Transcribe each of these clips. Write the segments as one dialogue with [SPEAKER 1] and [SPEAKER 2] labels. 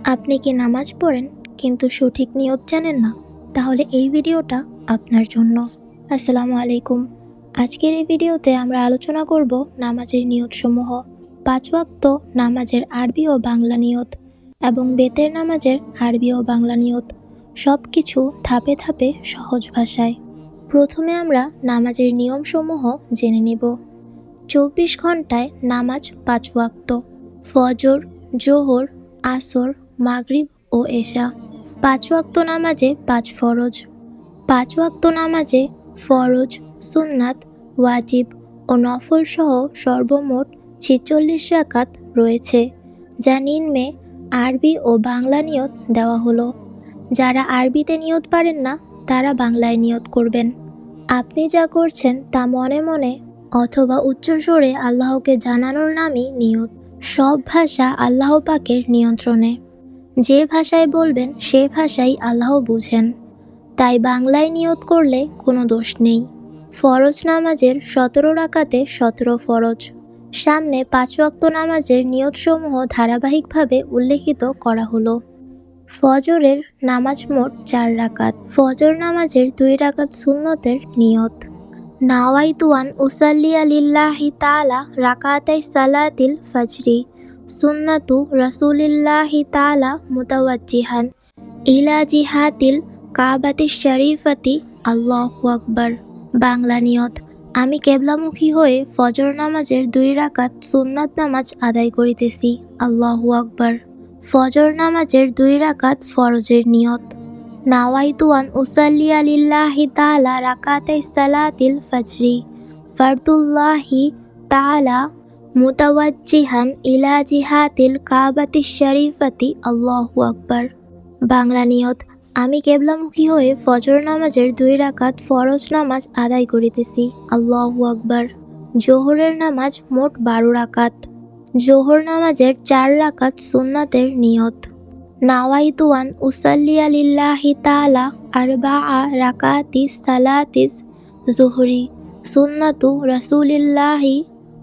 [SPEAKER 1] আপনি কি নামাজ পড়েন কিন্তু সঠিক নিয়ত জানেন না? তাহলে এই ভিডিওটা আপনার জন্য। আসসালামু আলাইকুম। আজকের এই ভিডিওতে আমরা আলোচনা করব নামাজের নিয়তসমূহ, 5 ওয়াক্ত নামাজের আরবি ও বাংলা নিয়ত এবং বেতের নামাজের আরবি ও বাংলা নিয়ত, সব কিছু ধাপে ধাপে সহজ ভাষায়। প্রথমে আমরা নামাজের নিয়মসমূহ জেনে নেব। 24 ঘন্টায় নামাজ 5 ওয়াক্ত: ফজর, জোহর, আসর, মাগরিব ও এশা। 5 ওয়াক্ত নামাজে 5 ফরজ। 5 ওয়াক্ত নামাজে ফরজ, সুন্নাত, ওয়াজিব ও নফল সহ সর্বমোট 46 রাকাত রয়েছে, যা নিম্নে আরবি ও বাংলা নিয়ত দেওয়া হলো। যারা আরবিতে নিয়ত পারেন না তারা বাংলায় নিয়ত করবেন। আপনি যা করছেন তা মনে মনে অথবা উচ্চস্বরে আল্লাহকে জানানোর নামই নিয়ত। সব ভাষা আল্লাহ পাকের নিয়ন্ত্রণে। যে ভাষায় বলবেন সে ভাষাই আল্লাহ বুঝেন, তাই বাংলায় নিয়ত করলে কোনো দোষ নেই। ফরজ নামাজের 17 রাকাতে 17 ফরজ। সামনে 5 ওয়াক্ত নামাজের নিয়তসমূহ ধারাবাহিকভাবে উল্লেখিত করা হলো। ফজরের নামাজ মোট 4 রাকাত। ফজর নামাজের 2 রাকাত সুন্নতের নিয়ত। নাওয়াইতু আন উসাল্লিয়া লিল্লাহি তাআলা রাকাতাই সালাতিল ফজরি সুন্নাতু রাসূলিল্লাহি তাআলা মুতাওয়াজ্জিহান ইলা জিহাতিল কাবাতিশ শরীফাতি। আল্লাহু আকবার। বাংলা নিয়ত: আমি কেবলামুখী হয়ে ফজর নামাজের 2 রাকাত সুন্নাত নামাজ আদায় করিতেছি। আল্লাহু আকবার। ফজর নামাজের 2 রাকাত ফরজের নিয়ত। নাওয়াইতু আন উসাল্লিয়া লিল্লাহি তাআলা রাকাতাই সালাতিল ফজরি ফারদুল্লাহি তাআলা মুতাওয়াজ্জিহান ইলা জিহাতিল কাবাতিশ শরীফাতি। আল্লাহু আকবার। বাংলা নিয়ত: আমি কেবলামুখী হয়ে ফজর নামাজের 2 রাকাত ফরজ নামাজ আদায় করিতেছি। আল্লাহু আকবার। জোহরের নামাজ মোট 12 রাকাত। জোহর নামাজের 4 রাকাত সুন্নাতের নিয়ত। নাওয়াইতু আন উসাল্লিয়া লিল্লাহি তাআলা আরবাআ রাকাতিস সালাতিস যুহরি সুন্নাতু রাসূলিল্লাহি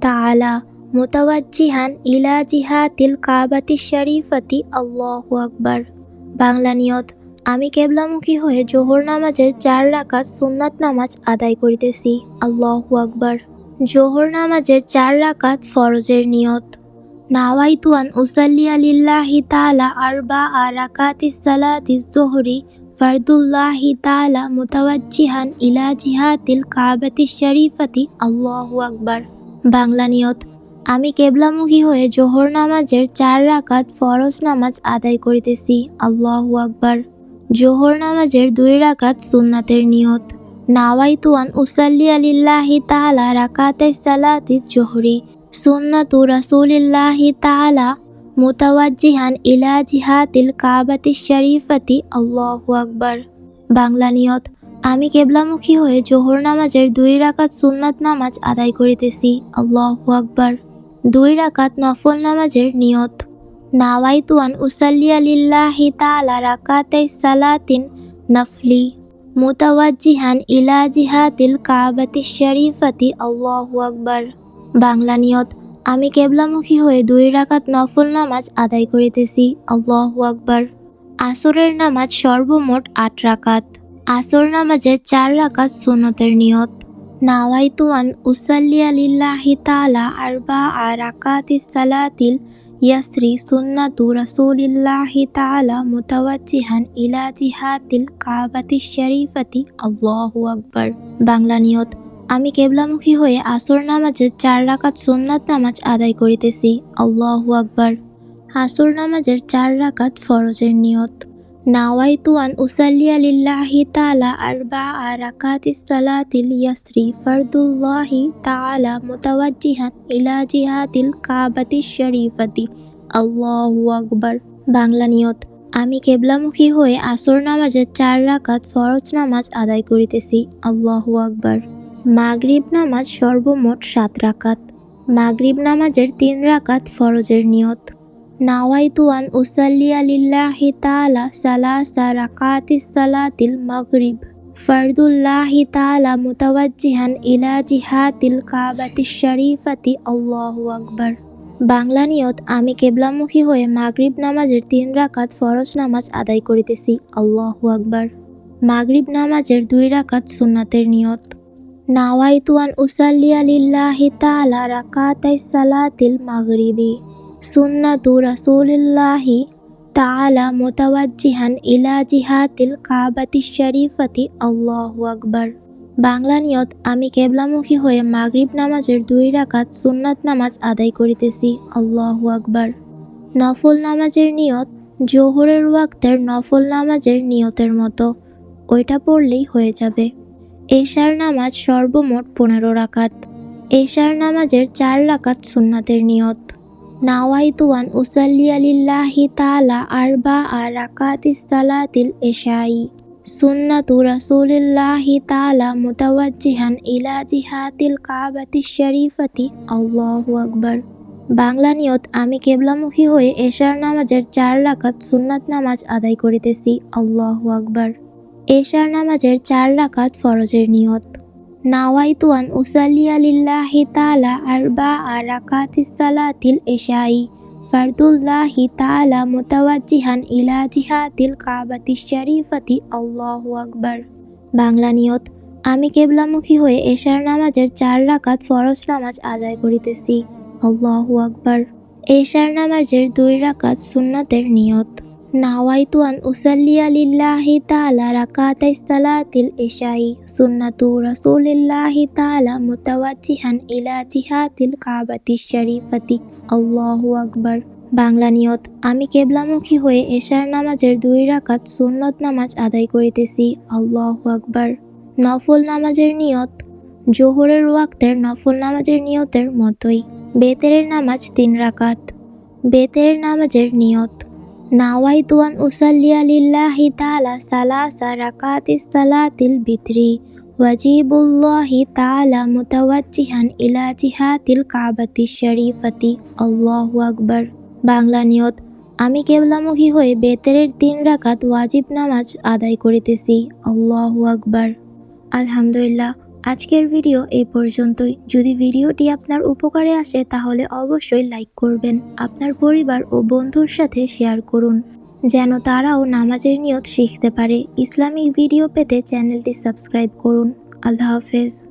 [SPEAKER 1] তাআলা মুতাওয়াজ্জিহান ইলা জিহাতিল কাবাতিশ শরীফাতি। আল্লাহু আকবার। বাংলা নিয়ত: আমি কেবলামুখী হয়ে জোহর নামাজের 4 রাকাত সুন্নাত নামাজ আদায় করিতেছি। আল্লাহু আকবার। জোহর নামাজের 4 রাকাত ফরজের নিয়ত। নাওয়াইতু আন উসাল্লিয়া লিল্লাহি তাআলা আরবাআ রাকাতিস সালাতিস যুহরি ফারদুল্লাহি তাআলা মুতাওয়াজ্জিহান ইলা জিহাতিল কাবাতিশ শরীফাতি। আল্লাহু আকবার। বাংলা নিয়ত: আমি কেবলামুখী হয়ে জোহর নামাজের 4 রাকাত ফরজ নামাজ আদায় করিতেছি। আল্লাহু আকবার। জোহর নামাজের 2 রাকাত সুন্নাতের নিয়ত। নাওয়াইতু আন উসাল্লিয়া লিল্লাহি তাআলা রাকাতাই সালাতিজ যুহরি সুন্নাতু রাসূলিল্লাহি তাআলা মুতাওয়াজ্জিহান ইলা জিহাতিল কাবাতিশ শরীফাতি। আল্লাহু আকবার। বাংলা নিয়ত: আমি কেবলামুখী হয়ে জোহর নামাজের 2 রাকাত সুন্নাত নামাজ আদায় করিতেছি। আল্লাহু আকবার। 2 রাকাত নফল নামাজের নিয়ত। নাওয়াইতু আন উসাল্লিয়া লিল্লাহি তাআলা রাকাতাই সালাতিন নফলি মুতাওয়াজ্জিহান ইলা জিহাতিল কাবাতিশ শরীফাতি। আল্লাহু আকবার। বাংলা নিয়ত: আমি কেবলামুখী হয়ে 2 রাকাত নফল নামাজ আদায় করিতেছি। আল্লাহু আকবার। আসরের নামাজ সর্বমোট 8 রাকাত। আসর নামাজের 4 রাকাত সুন্নতের নিয়ত। নাওয়াইতু আন উসাল্লিয়া লিল্লাহি তাআলা আরবাআ রাকাতিস সালাতিল ইয়াসরি সুন্নাতু রাসূলিল্লাহি তাআলা মুতাওয়াজ্জিহান ইলা জিহাতিল কাবাতিশ শরীফাতি। আল্লাহু আকবার। বাংলা নিয়ত: আমি কেবলামুখী হয়ে আসর নামাজের 4 রাকাত সুন্নাত নামাজ আদায় করিতেছি। আল্লাহু আকবার। আসর নামাজের 4 রাকাত ফরজের নিয়ত। নাওয়াইতু আন উসাল্লিয়া লিল্লাহি তাআলা আরবাআ রাকাতিস সালাতিল ইয়াসরি ফারদুল্লাহি তাআলা মুতাওয়াজ্জিহান ইলা জিহাতিল কাবাতিশ শরীফাতি। আল্লাহু আকবার। বাংলা নিয়ত: আমি কেবলামুখী হয়ে আসর নামাজের 4 রাকাত ফরজ নামাজ আদায় করিতেছি। আল্লাহু আকবার। মাগরিব নামাজ সর্বমোট 7 রাকাত। মাগরিব নামাজের 3 রাকাত ফরজের নিয়ত। নাওয়াইতু আন উসাল্লিয়া লিল্লাহি তাআলা সালাসা রাকাতিস সালাতিল মাগরিব ফারদুল্লাহি তাআলা মুতাওয়াজ্জিহান ইলা জিহাতিল কাবাতিশ শরীফাতি। আল্লাহু আকবার। বাংলা নিয়ত আমি কেবলামুখী হয়ে মাগরিব নামাজের ৩ রাকাত ফরজ নামাজ আদায় করিতেছি। আল্লাহু আকবার। মাগরিব নামাজের ২ রাকাত সুন্নাতের নিয়ত। নাওয়াইতু আন উসাল্লিয়া লিল্লাহি তাআলা রাকাতাইস সালাতিল মাগরিবি সুন্নাতু রাসূলিল্লাহি তাআলা মুতাওয়াজ্জিহান ইলা জিহাতিল কাবাতিশ শরীফাতি। আল্লাহু আকবার। বাংলা নিয়ত আমি কেবলামুখী হয়ে মাগরিব নামাজের ২ রাকাত সুন্নাত নামাজ আদায় করিতেছি। আল্লাহু আকবার। নফল নামাজের নিয়ত জোহরের ওয়াক্তের নফল নামাজের নিয়তের মতো, ওইটা পড়লেই হয়ে যাবে। এশার নামাজ সর্বমোট ১৫ রাকাত। এশার নামাজের ৪ রাকাত সুন্নাতের নিয়ত। নাওয়াইতু আন উসাল্লিয়া লিল্লাহি তাআলা আরবাআ রাকাতিস সালাতিল ইশাই সুন্নাতু রাসূলিল্লাহি তাআলা মুতাওয়াজ্জিহান ইলা জিহাতিল কাবাতিশ শরীফাতি। আল্লাহু আকবার। বাংলা নিয়ত আমি কেবলামুখী হয়ে এশার নামাজের ৪ রাকাত সুন্নাত নামাজ আদায় করিতেছি। আল্লাহু আকবার। এশার নামাজের ৪ রাকাত ফরজের নিয়ত। নাওয়াইতু আন উসাল্লিয়া লিল্লাহি তাআলা আরবাআ রাকাতিস সালাতিল ইশাই ফারদুল্লাহি তাআলা মুতাওয়াজ্জিহান ইলা জিহাতিল কাবাতিশ শরীফাতি। আল্লাহু আকবার। বাংলা নিয়ত আমি কেবলামুখী হয়ে এশার নামাজের ৪ রাকাত ফরজ নামাজ আদায় করিতেছি। আল্লাহু আকবার। এশার নামাজের ২ রাকাত সুন্নাতের নিয়ত। নাওয়াইতু আন উসাল্লিয়া লিল্লাহি তাআলা রাকাতাইস সালাতিল ইশাই সুন্নাতু রাসূলিল্লাহি তাআলা মুতাওয়াজ্জিহান ইলা জিহাতিল কাবাতিশ শরীফাতি। আল্লাহু আকবার। বাংলা নিয়ত আমি কেবলামুখী হয়ে এশার নামাজের ২ রাকাত সুন্নত নামাজ আদায় করিতেছি। আল্লাহু আকবার। নফল নামাজের নিয়ত জোহরের ওয়াক্তের নফল নামাজের নিয়তের মতোই। বেতেরের নামাজ ৩ রাকাত। বেতেরের নামাজের নিয়ত। নাওয়াইতু আন উসাল্লিয়া লিল্লাহি তাআলা সালাসা রাকাতিস সালাতিল বিতরি ওয়াজিবুল্লাহি তাআলা মুতাওয়াজ্জিহান ইলা জিহাতিল কাবাতিশ শরীফাতি। আল্লাহু আকবার। বাংলা নিয়ত আমি কেবলামুখী হয়ে বেতেরের ৩ রাকাত ওয়াজিব নামাজ আদায় করিতেছি। আল্লাহু আকবার। আলহামদুলিল্লাহ, আজকের ভিডিও এই পর্যন্তই। যদি ভিডিওটি আপনার উপকারে আসে তাহলে অবশ্যই লাইক করবেন, আপনার পরিবার ও বন্ধুর সাথে শেয়ার করুন যেন তারাও নামাজের নিয়ত শিখতে পারে। ইসলামিক ভিডিও পেতে চ্যানেলটি সাবস্ক্রাইব করুন। আল্লাহ হাফেজ।